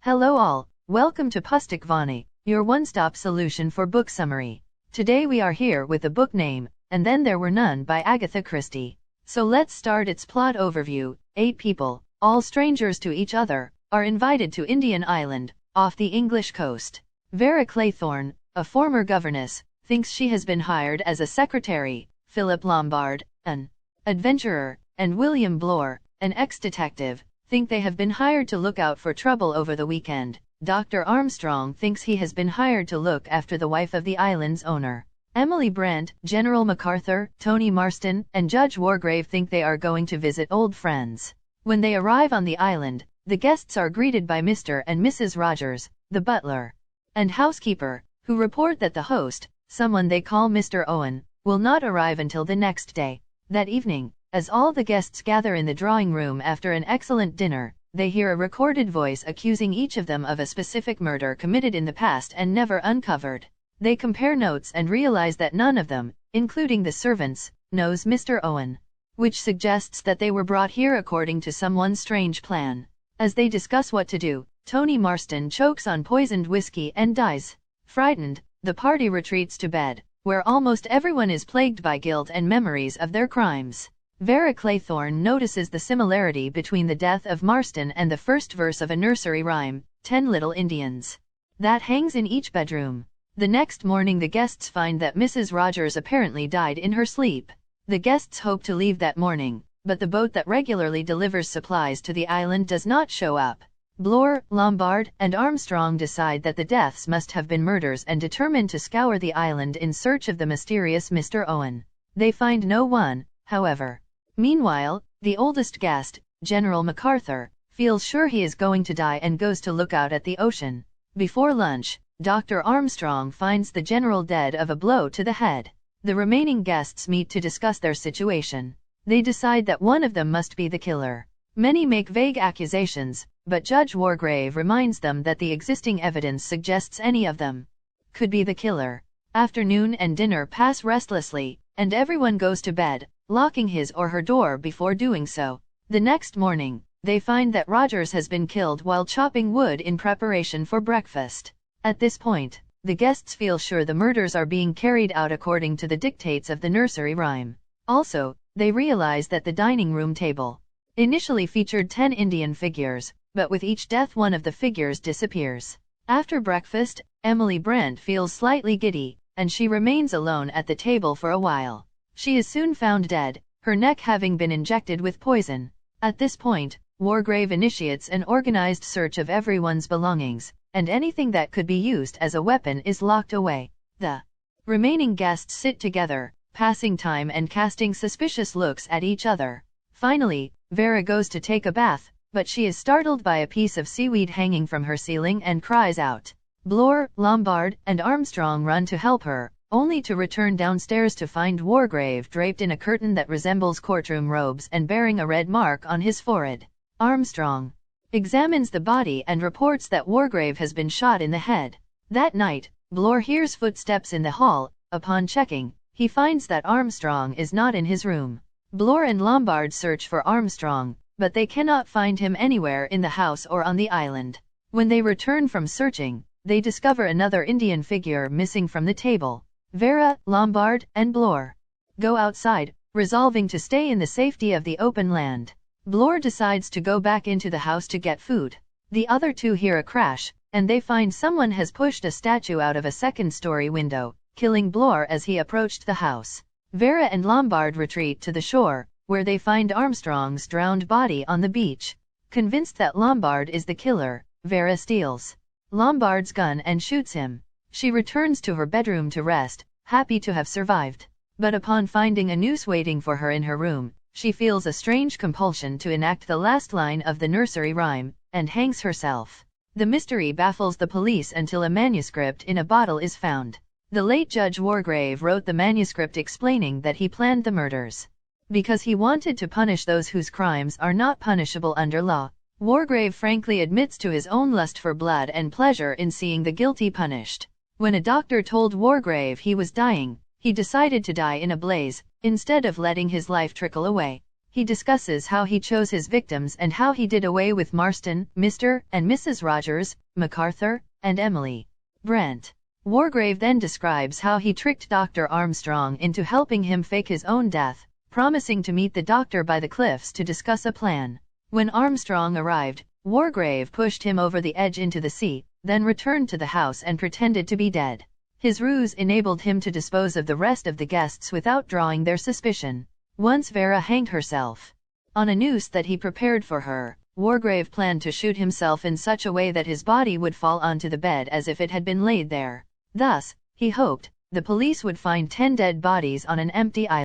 Hello all, welcome to PustakVani, your one-stop solution for book summary. Today we are here with the book name, And Then There Were None by Agatha Christie. So let's start its plot overview. 8 people, all strangers to each other, are invited to Indian Island, off the English coast. Vera Claythorne, a former governess, thinks she has been hired as a secretary. Philip Lombard, an adventurer, and William Blore, an ex-detective, think they have been hired to look out for trouble over the weekend. Dr. Armstrong thinks he has been hired to look after the wife of the island's owner. Emily Brent, General MacArthur, Tony Marston, and Judge Wargrave think they are going to visit old friends. When they arrive on the island, the guests are greeted by Mr. and Mrs. Rogers, the butler and housekeeper, who report that the host, someone they call Mr. Owen, will not arrive until the next day. That evening, as all the guests gather in the drawing room after an excellent dinner, they hear a recorded voice accusing each of them of a specific murder committed in the past and never uncovered. They compare notes and realize that none of them, including the servants, knows Mr. Owen, which suggests that they were brought here according to someone's strange plan. As they discuss what to do, Tony Marston chokes on poisoned whiskey and dies. Frightened, the party retreats to bed, where almost everyone is plagued by guilt and memories of their crimes. Vera Claythorne notices the similarity between the death of Marston and the first verse of a nursery rhyme, 10 Little Indians, that hangs in each bedroom. The next morning the guests find that Mrs. Rogers apparently died in her sleep. The guests hope to leave that morning, but the boat that regularly delivers supplies to the island does not show up. Blore, Lombard, and Armstrong decide that the deaths must have been murders and determine to scour the island in search of the mysterious Mr. Owen. They find no one, however. Meanwhile, the oldest guest, General MacArthur, feels sure he is going to die and goes to look out at the ocean. Before lunch, Dr. Armstrong finds the general dead of a blow to the head. The remaining guests meet to discuss their situation. They decide that one of them must be the killer. Many make vague accusations, but Judge Wargrave reminds them that the existing evidence suggests any of them could be the killer. Afternoon and dinner pass restlessly, and everyone goes to bed, locking his or her door before doing so. The next morning, they find that Rogers has been killed while chopping wood in preparation for breakfast. At this point, the guests feel sure the murders are being carried out according to the dictates of the nursery rhyme. Also, they realize that the dining room table initially featured 10 Indian figures, but with each death one of the figures disappears. After breakfast, Emily Brent feels slightly giddy, and she remains alone at the table for a while. She is soon found dead, her neck having been injected with poison. At this point, Wargrave initiates an organized search of everyone's belongings, and anything that could be used as a weapon is locked away. The remaining guests sit together, passing time and casting suspicious looks at each other. Finally, Vera goes to take a bath, but she is startled by a piece of seaweed hanging from her ceiling and cries out. Blore, Lombard, and Armstrong run to help her, only to return downstairs to find Wargrave draped in a curtain that resembles courtroom robes and bearing a red mark on his forehead. Armstrong examines the body and reports that Wargrave has been shot in the head. That night, Blore hears footsteps in the hall. Upon checking, he finds that Armstrong is not in his room. Blore and Lombard search for Armstrong, but they cannot find him anywhere in the house or on the island. When they return from searching, they discover another Indian figure missing from the table. Vera, Lombard, and Blore go outside, resolving to stay in the safety of the open land. Blore decides to go back into the house to get food. The other two hear a crash, and they find someone has pushed a statue out of a second-story window, killing Blore as he approached the house. Vera and Lombard retreat to the shore, where they find Armstrong's drowned body on the beach. Convinced that Lombard is the killer, Vera steals Lombard's gun and shoots him. She returns to her bedroom to rest, happy to have survived. But upon finding a noose waiting for her in her room, she feels a strange compulsion to enact the last line of the nursery rhyme, and hangs herself. The mystery baffles the police until a manuscript in a bottle is found. The late Judge Wargrave wrote the manuscript explaining that he planned the murders because he wanted to punish those whose crimes are not punishable under law. Wargrave frankly admits to his own lust for blood and pleasure in seeing the guilty punished. When a doctor told Wargrave he was dying, he decided to die in a blaze, instead of letting his life trickle away. He discusses how he chose his victims and how he did away with Marston, Mr. and Mrs. Rogers, MacArthur, and Emily Brent. Wargrave then describes how he tricked Dr. Armstrong into helping him fake his own death, promising to meet the doctor by the cliffs to discuss a plan. When Armstrong arrived, Wargrave pushed him over the edge into the sea, then returned to the house and pretended to be dead. His ruse enabled him to dispose of the rest of the guests without drawing their suspicion. Once Vera hanged herself on a noose that he prepared for her, Wargrave planned to shoot himself in such a way that his body would fall onto the bed as if it had been laid there. Thus, he hoped, the police would find 10 dead bodies on an empty island.